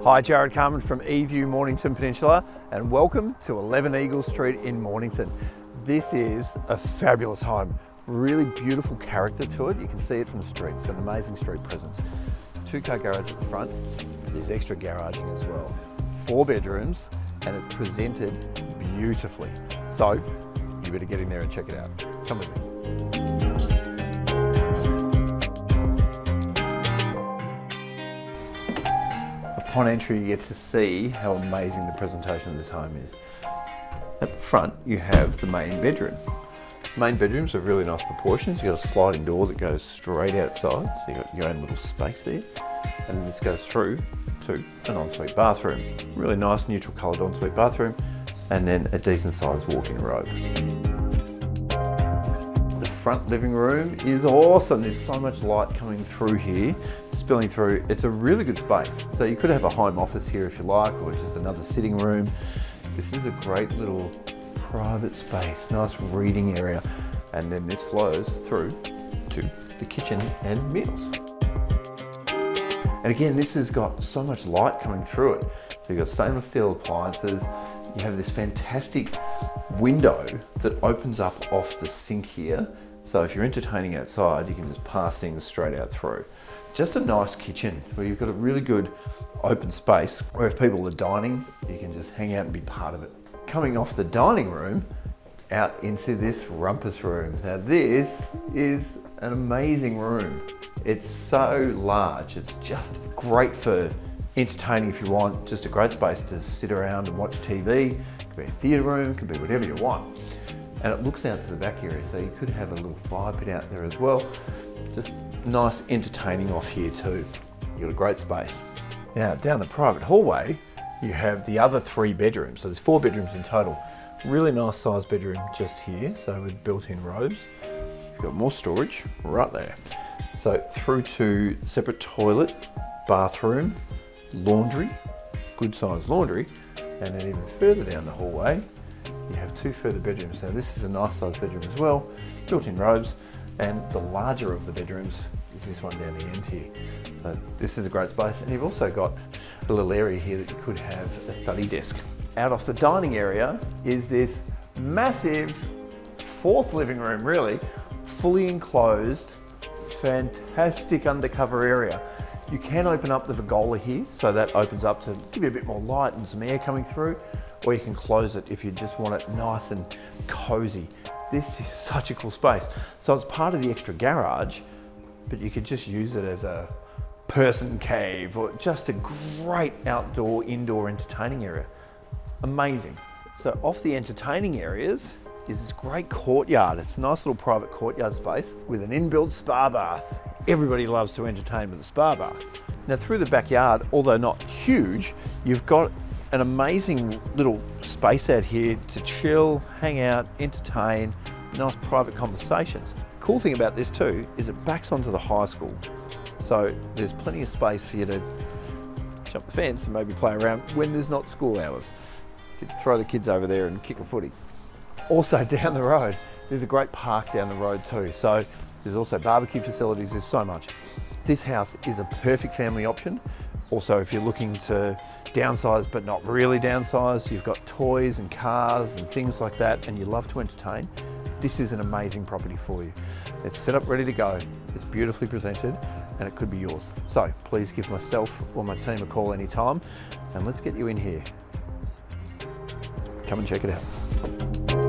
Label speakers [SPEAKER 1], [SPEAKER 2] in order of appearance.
[SPEAKER 1] Hi, Jarrod Carman from eView Mornington Peninsula, and welcome to 11 Eagle Street in Mornington. This is a fabulous home. Really beautiful character to it. You can see it from the street. It's got an amazing street presence. 2-car garage at the front. There's extra garaging as well. 4 bedrooms, and it's presented beautifully. So you better get in there and check it out. Come with me. Upon entry, you get to see how amazing the presentation of this home is. At the front, you have the main bedroom. Main bedrooms are really nice proportions. You've got a sliding door that goes straight outside, so you've got your own little space there. And then this goes through to an ensuite bathroom. Really nice neutral coloured ensuite bathroom, and then a decent sized walk-in robe. The front living room is awesome. There's so much light coming through here, spilling through. It's a really good space. So you could have a home office here if you like, or just another sitting room. This is a great little private space, nice reading area. And then this flows through to the kitchen and meals. And again, this has got so much light coming through it. So you've got stainless steel appliances. You have this fantastic window that opens up off the sink here. So if you're entertaining outside, you can just pass things straight out through. Just a nice kitchen where you've got a really good open space where if people are dining, you can just hang out and be part of it. Coming off the dining room, out into this rumpus room. Now this is an amazing room. It's so large. It's just great for entertaining if you want. Just a great space to sit around and watch TV. It could be a theatre room, it could be whatever you want. And it looks out to the back area, so you could have a little fire pit out there as well. Just nice entertaining off here too. You've got a great space. Now down the private hallway, you have the other 3 bedrooms. So there's 4 bedrooms in total. Really nice sized bedroom just here, so with built-in robes. You've got more storage right there. So through to separate toilet, bathroom, laundry, good sized laundry, and then even further down the hallway, you have 2 further bedrooms. Now this is a nice sized bedroom as well, built-in robes, and the larger of the bedrooms is this one down the end here. So this is a great space, and you've also got a little area here that you could have a study desk. Out off the dining area is this massive 4th living room, really, fully enclosed, fantastic undercover area. You can open up the Vergola here, so that opens up to give you a bit more light and some air coming through, or you can close it if you just want it nice and cozy. This is such a cool space. So it's part of the extra garage, but you could just use it as a person cave or just a great outdoor, indoor entertaining area. Amazing. So off the entertaining areas is this great courtyard. It's a nice little private courtyard space with an inbuilt spa bath. Everybody loves to entertain with a spa bath. Now through the backyard, although not huge, you've got an amazing little space out here to chill, hang out, entertain, nice private conversations. The cool thing about this too is it backs onto the high school. So there's plenty of space for you to jump the fence and maybe play around when there's not school hours. You could throw the kids over there and kick a footy. Also down the road, there's a great park down the road too. So there's also barbecue facilities, there's so much. This house is a perfect family option. Also, if you're looking to downsize but not really downsize, you've got toys and cars and things like that, and you love to entertain, this is an amazing property for you. It's set up ready to go, it's beautifully presented, and it could be yours. So please give myself or my team a call anytime, and let's get you in here. Come and check it out.